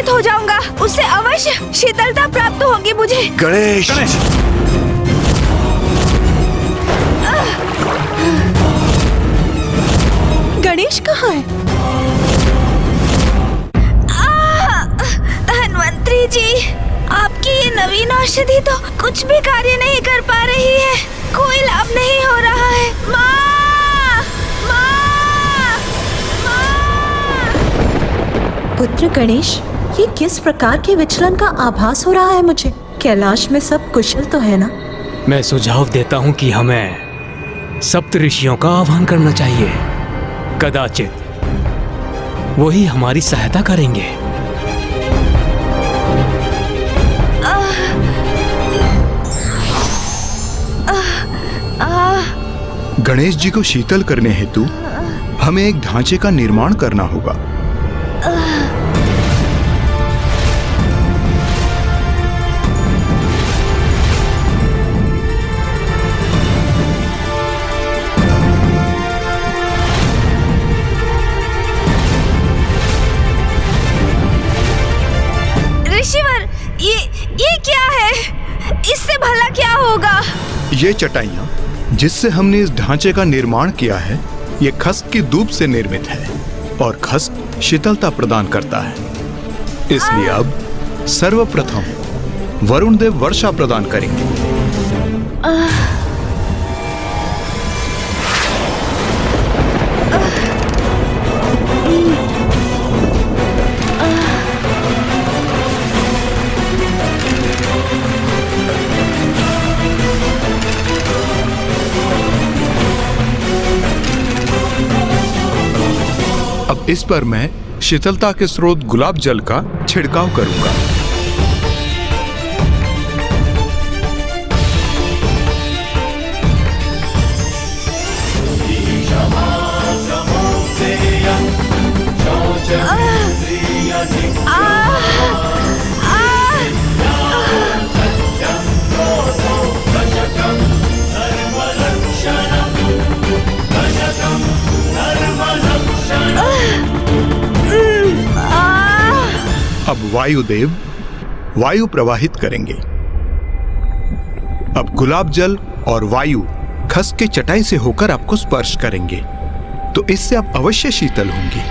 सुरक्षित हो जाऊंगा। उससे अवश्य शीतलता प्राप्त होगी मुझे। गणेश, गणेश कहाँ है? धन्वंतरी जी, आपकी ये नवीन औषधि तो कुछ भी कार्य नहीं कर पा रही है। कोई लाभ नहीं हो रहा है। माँ! माँ! माँ! पुत्र गणेश, ये किस प्रकार के विचलन का आभास हो रहा है मुझे? कैलाश में सब कुशल तो है ना? मैं सुझाव देता हूँ कि हमें सप्त ऋषियों का आह्वान करना चाहिए। कदाचित वही हमारी सहायता करेंगे। गणेश जी को शीतल करने हेतु हमें एक ढांचे का निर्माण करना होगा। ऋषिवर, ये क्या है? इससे भला क्या होगा? ये चटाइयाँ जिससे हमने इस ढांचे का निर्माण किया है, ये खस्क की दूब से निर्मित है और खस्क शीतलता प्रदान करता है। इसलिए अब सर्वप्रथम वरुण देव वर्षा प्रदान करेंगे। अब इस पर मैं शीतलता के स्रोत गुलाब जल का छिड़काव करूंगा। अब वायुदेव वायु प्रवाहित करेंगे। अब गुलाब जल और वायु खस के चटाई से होकर आपको स्पर्श करेंगे, तो इससे आप अवश्य शीतल होंगे।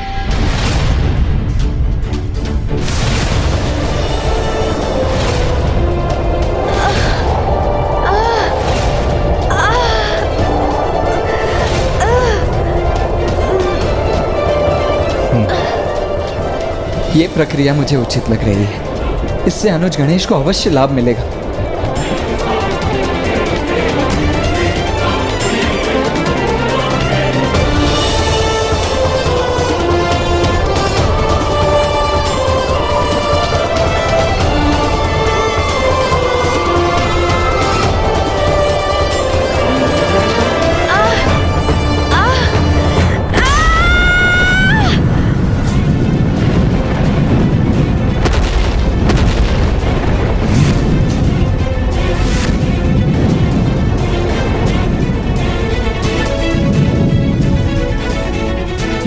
ये प्रक्रिया मुझे उचित लग रही है। इससे अनुज गणेश को अवश्य लाभ मिलेगा।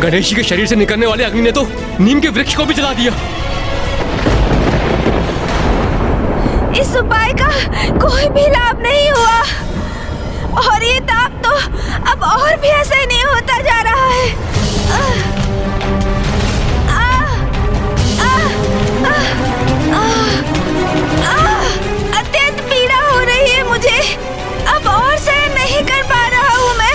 गणेश जी के शरीर से निकलने वाले अग्नि ने तो नीम के वृक्ष को भी जला दिया। इस उपाय का कोई भी लाभ नहीं हुआ और ये ताप तो अब और भी ऐसा नहीं होता जा रहा है। अत्यंत पीड़ा हो रही है मुझे। अब और सहन नहीं कर पा रहा हूँ मैं।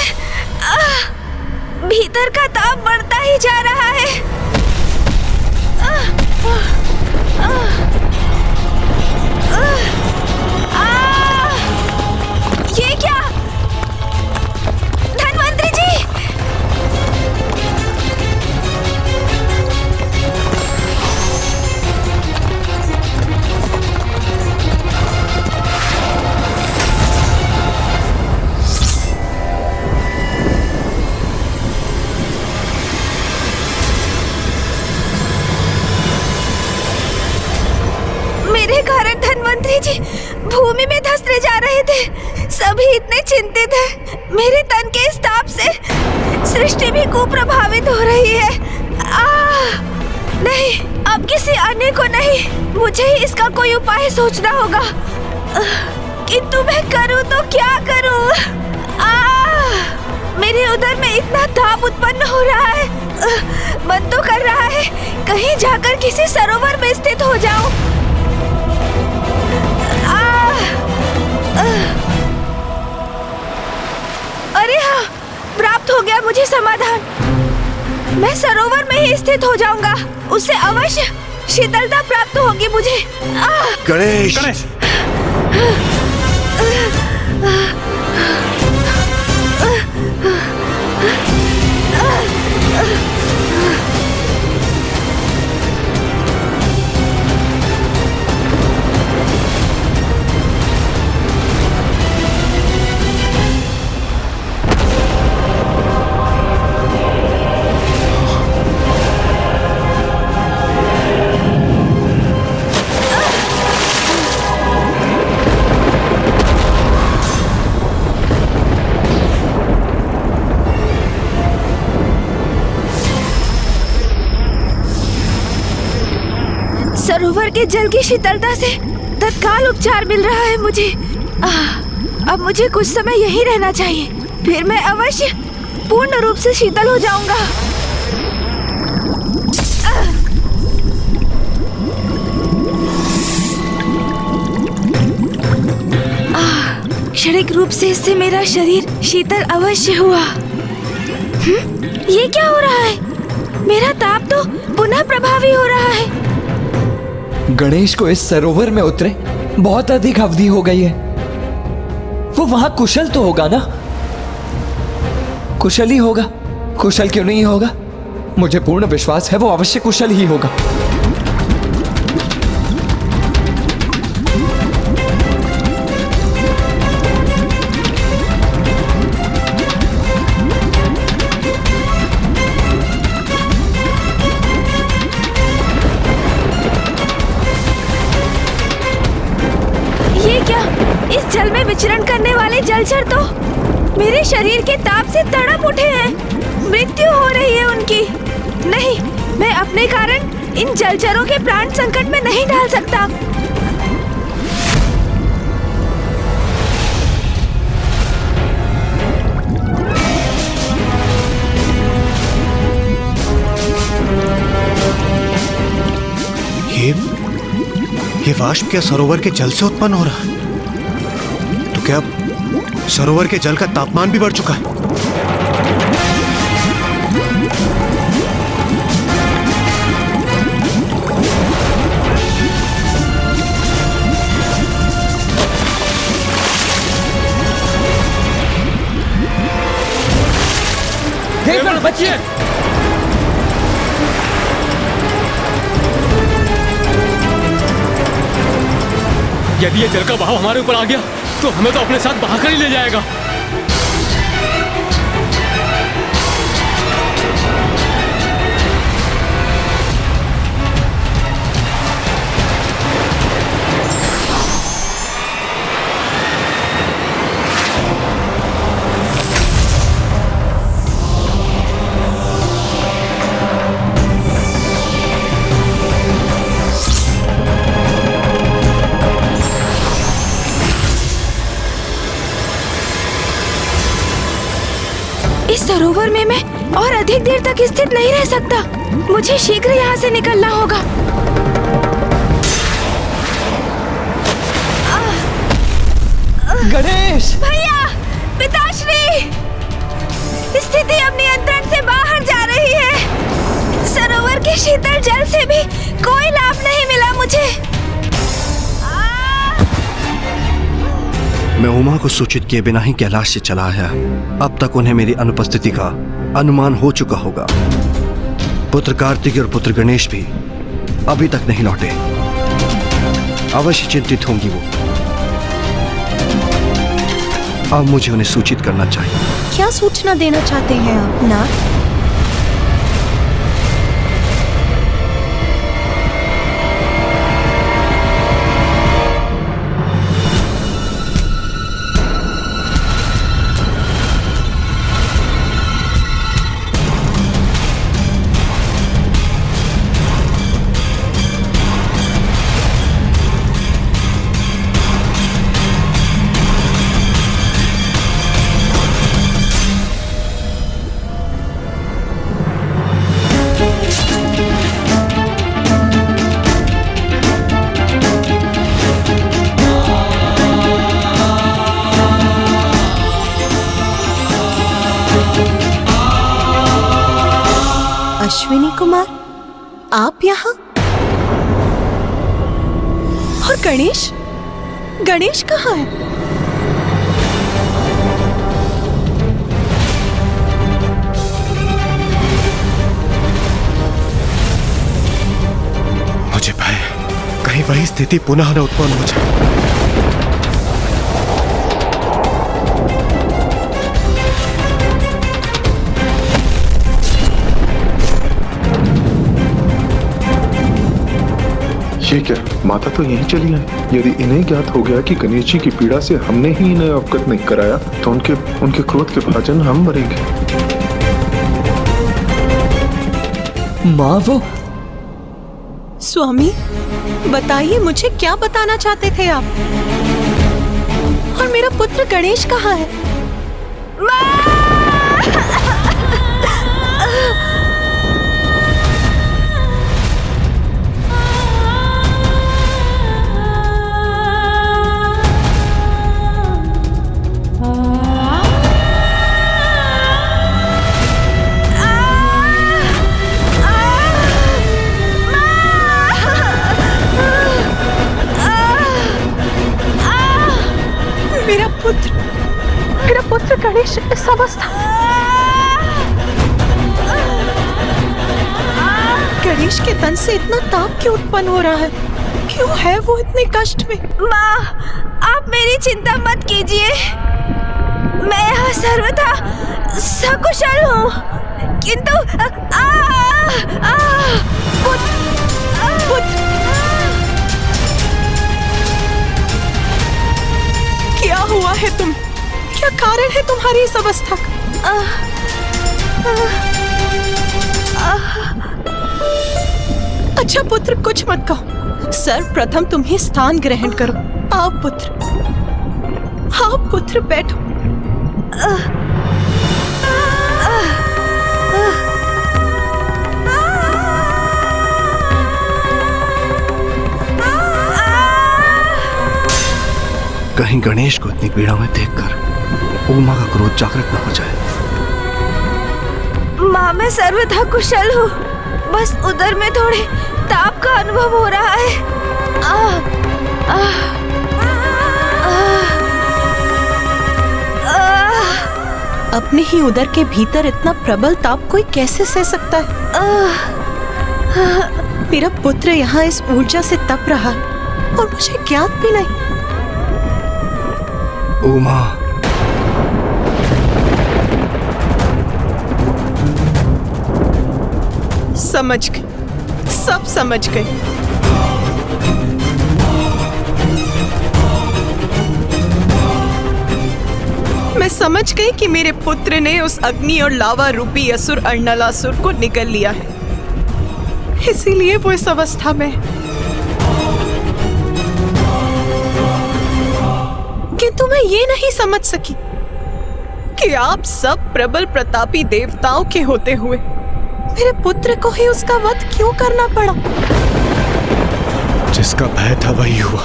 भीतर का ताप बढ़ता ही जा रहा है। ये क्या? धन्वंतरी जी! मेरे कारण धन्वंतरी जी भूमि में धंसते जा रहे थे। सभी इतने चिंतित हैं। मेरे तन के इस ताप से सृष्टि भी कुप्रभावित हो रही है। नहीं, अब किसी अन्य को नहीं, मुझे ही इसका कोई उपाय सोचना होगा। किंतु मैं करूं तो क्या करूं? मेरे उदर में इतना ताप उत्पन्न हो रहा है। मन तो कर रहा है कहीं जाकर किसी सरोवर में स्थित हो जाऊं। अरे हाँ, प्राप्त हो गया मुझे समाधान। मैं सरोवर में ही स्थित हो जाऊंगा, उससे अवश्य शीतलता प्राप्त होगी मुझे। गणेश, सरोवर के जल की शीतलता से तत्काल उपचार मिल रहा है मुझे। अब मुझे कुछ समय यहीं रहना चाहिए, फिर मैं अवश्य पूर्ण रूप से शीतल हो जाऊंगा। क्षणिक रूप से इससे मेरा शरीर शीतल अवश्य हुआ। ये क्या हो रहा है? मेरा ताप तो पुनः प्रभावी हो रहा है। गणेश को इस सरोवर में उतरे बहुत अधिक अवधि हो गई है। वो वहां कुशल तो होगा ना? कुशल ही होगा, कुशल क्यों नहीं होगा? मुझे पूर्ण विश्वास है वो अवश्य कुशल ही होगा। जल में विचरण करने वाले जलचर तो मेरे शरीर के ताप से तड़प उठे हैं। मृत्यु हो रही है उनकी। नहीं, मैं अपने कारण इन जलचरों के प्राण संकट में नहीं डाल सकता। ये वाष्प क्या सरोवर के जल से उत्पन्न हो रहा है? तो क्या सरोवर के जल का तापमान भी बढ़ चुका है? देवगण बचिए! यदि ये जल का बहाव हमारे ऊपर आ गया तो हमें तो अपने साथ बहाकर ही ले जाएगा। इस सरोवर में मैं और अधिक देर तक स्थित नहीं रह सकता। मुझे शीघ्र यहाँ से निकलना होगा। गणेश! भैया, पिताश्री, स्थिति अब नियंत्रण से बाहर जा रही है। सरोवर के शीतल जल से भी कोई लाभ नहीं मिला मुझे। मैं उमा को सूचित किए बिना ही कैलाश से चला आया। अब तक उन्हें मेरी अनुपस्थिति का अनुमान हो चुका होगा। पुत्र कार्तिक और पुत्र गणेश भी अभी तक नहीं लौटे। अवश्य चिंतित होंगी वो। अब मुझे उन्हें सूचित करना चाहिए। क्या सूचना देना चाहते हैं आप नाथ? अश्विनी कुमार, आप यहाँ? और गणेश? गणेश कहाँ है? मुझे भय कहीं वही स्थिति पुनः न उत्पन्न हो जाए। ये क्या, माता तो यहीं चली आई। यदि इन्हें ज्ञात हो गया कि गणेश जी की पीड़ा से हमने ही इन्हें अवगत नहीं कराया तो उनके क्रोध के भाजन हम मरेंगे। माँ वो स्वामी, बताइए मुझे क्या बताना चाहते थे आप? और मेरा पुत्र गणेश कहाँ है? मेरा पुत्र गणेश इस अवस्था। गणेश के तन से इतना ताप क्यों उत्पन्न हो रहा है? क्यों है वो इतने कष्ट में? माँ, आप मेरी चिंता मत कीजिए। मैं यहाँ सर्वथा सकुशल हूँ, किंतु पुत्र, क्या हुआ है तुम? क्या कारण है तुम्हारी इस अवस्था का? अच्छा पुत्र, कुछ मत कहो। सर्वप्रथम तुम ही स्थान ग्रहण करो। आओ पुत्र, बैठो। कहीं गणेश को इतनी पीड़ा में देखकर उमा का क्रोध जागृत न हो जाए। माँ, मैं सर्वथा कुशल हूँ, बस उधर में थोड़े ताप का अनुभव हो रहा है। अपने ही उदर के भीतर इतना प्रबल ताप कोई कैसे सह सकता है? मेरा पुत्र यहाँ इस ऊर्जा से तप रहा है और मुझे ज्ञात भी नहीं। उमा, समझ गई, सब समझ गई। मैं समझ गई कि मेरे पुत्र ने उस अग्नि और लावा रूपी असुर अर्णलासुर को निगल लिया है, इसीलिए वो इस अवस्था में है। किंतु मैं ये नहीं समझ सकी कि आप सब प्रबल प्रतापी देवताओं के होते हुए मेरे पुत्र को ही उसका वध क्यों करना पड़ा? जिसका भय था वही हुआ।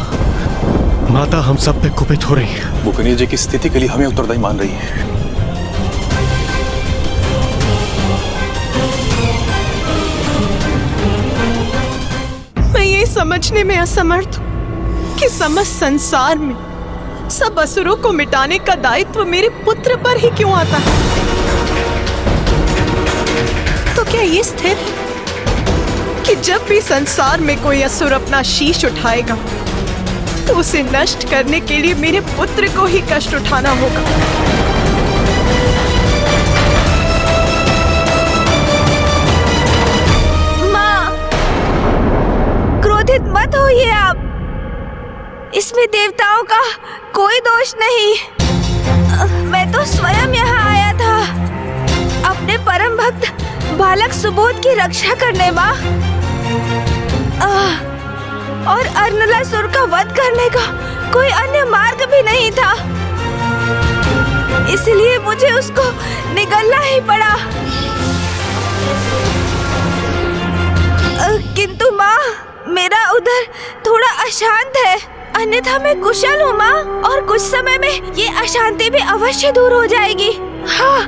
माता हम सब पे कुपित हो रही है। वो गणेश जी की स्थिति के लिए हमें उत्तरदायी मान रही है। मैं ये समझने में असमर्थ हूँ कि समस्त संसार में सब असुरों को मिटाने का दायित्व मेरे पुत्र पर ही क्यों आता है? तो क्या ये स्थिर कि जब भी संसार में कोई असुर अपना शीश उठाएगा तो उसे नष्ट करने के लिए मेरे पुत्र को ही कष्ट उठाना होगा? माँ, क्रोधित मत होइए आप। इसमें देवताओं का कोई दोष नहीं। मैं तो स्वयं यहाँ आया था अपने परम भक्त बालक सुबोध की रक्षा करने, माँ। और अर्णलासुर का वध करने का कोई अन्य मार्ग भी नहीं था, इसलिए मुझे उसको निगलना ही पड़ा। किंतु माँ, मेरा उधर थोड़ा अशांत है, अन्यथा मैं कुशल हूँ माँ, और कुछ समय में ये अशांति भी अवश्य दूर हो जाएगी। हाँ,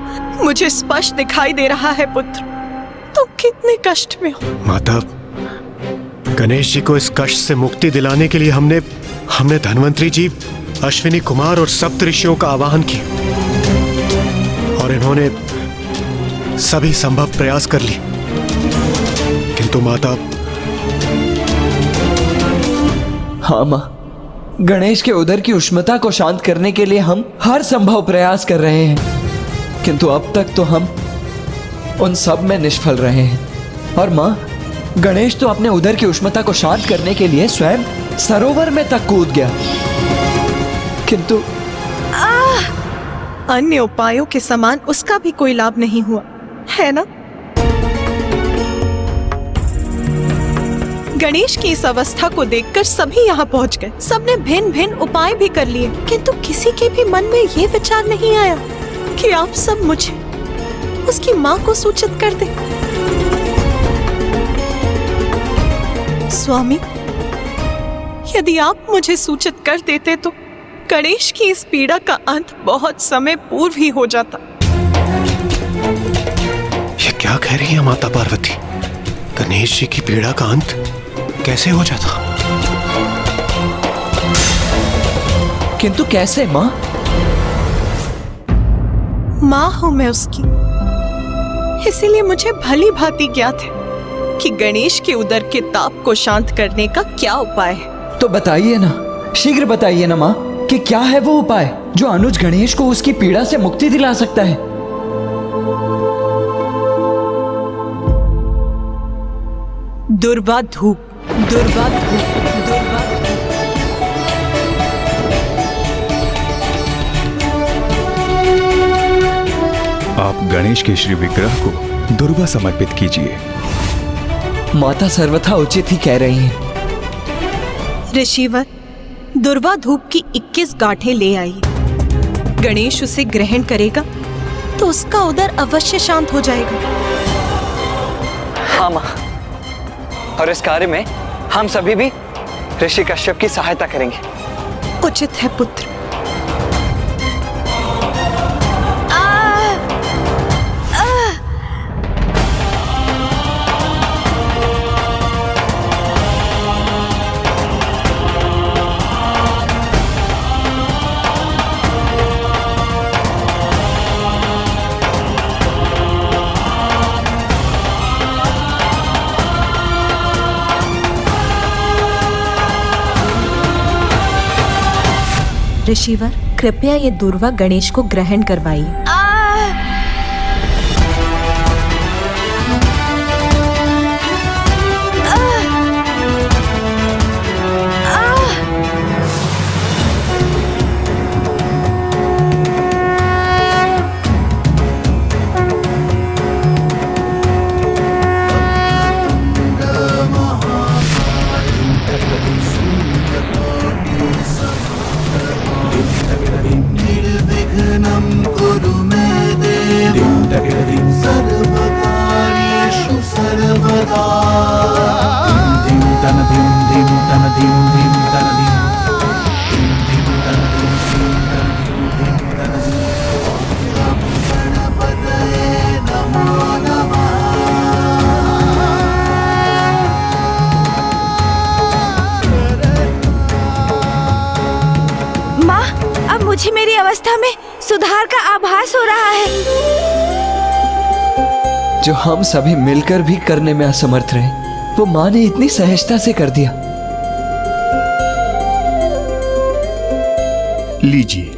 मुझे स्पष्ट दिखाई दे रहा है पुत्र तुम कितने कष्ट में हो। माता, गणेश जी को इस कष्ट से मुक्ति दिलाने के लिए हमने धन्वंतरी जी, अश्विनी कुमार और सप्त ऋषियों का आवाहन किया और इन्होंने सभी संभव प्रयास कर लिए, किंतु माता। हाँ माँ, गणेश के उदर की उष्णता को शांत करने के लिए हम हर संभव प्रयास कर रहे हैं, किंतु अब तक तो हम उन सब में निष्फल रहे हैं। और माँ, गणेश तो अपने उदर की उष्णता को शांत करने के लिए स्वयं सरोवर में तक कूद गया, किंतु अन्य उपायों के समान उसका भी कोई लाभ नहीं हुआ, है ना? गणेश की इस अवस्था को देखकर सभी यहाँ पहुँच गए। सबने भिन्न भिन्न उपाय भी कर लिए, किंतु किसी के भी मन में ये विचार नहीं आया कि आप सब मुझे उसकी माँ को सूचित कर दें। स्वामी, यदि आप मुझे सूचित कर देते तो गणेश की इस पीड़ा का अंत बहुत समय पूर्व ही हो जाता। ये क्या कह रही है माता पार्वती? गणेश जी की पीड़ा का अंत कैसे हो जाता? किंतु कैसे माँ? माँ हूं मैं उसकी, इसीलिए मुझे भली भांति ज्ञात है कि गणेश के उदर के ताप को शांत करने का क्या उपाय है। तो बताइए ना, शीघ्र बताइए ना माँ, कि क्या है वो उपाय जो अनुज गणेश को उसकी पीड़ा से मुक्ति दिला सकता है। दुर्वा धूप, दुर्वा धूप, दुर्वा धूप। आप गणेश के श्री विग्रह को दुर्वा समर्पित कीजिए। माता सर्वथा उचित ही कह रही हैं। ऋषिवर, दुर्वा धूप की 21 गांठें ले आइए। गणेश उसे ग्रहण करेगा तो उसका उदर अवश्य शांत हो जाएगा। हाँ माँ, और इस कार्य में हम सभी भी ऋषि कश्यप की सहायता करेंगे। उचित है पुत्र। ऋषिवर, कृपया ये दुर्वा गणेश को ग्रहण करवाइए। मुझे मेरी अवस्था में सुधार का आभास हो रहा है, जो हम सभी मिलकर भी करने में असमर्थ रहे, वो माँ ने इतनी सहजता से कर दिया। लीजिए।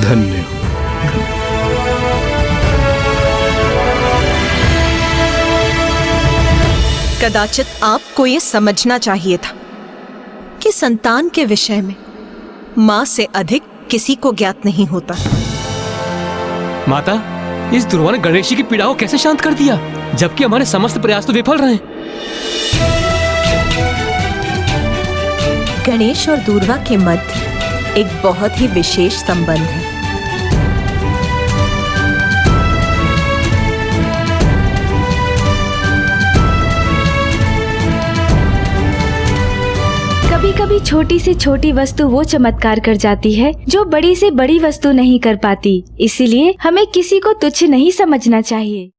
धन्य। कदाचित आपको ये समझना चाहिए था कि संतान के विषय में माँ से अधिक किसी को ज्ञात नहीं होता। माता, इस दुर्वा ने गणेश जी की पीड़ा को कैसे शांत कर दिया, जबकि हमारे समस्त प्रयास तो विफल रहे। गणेश और दुर्वा के मध्य एक बहुत ही विशेष संबंध है। कभी छोटी से छोटी वस्तु वो चमत्कार कर जाती है जो बड़ी से बड़ी वस्तु नहीं कर पाती। इसीलिए हमें किसी को तुच्छ नहीं समझना चाहिए।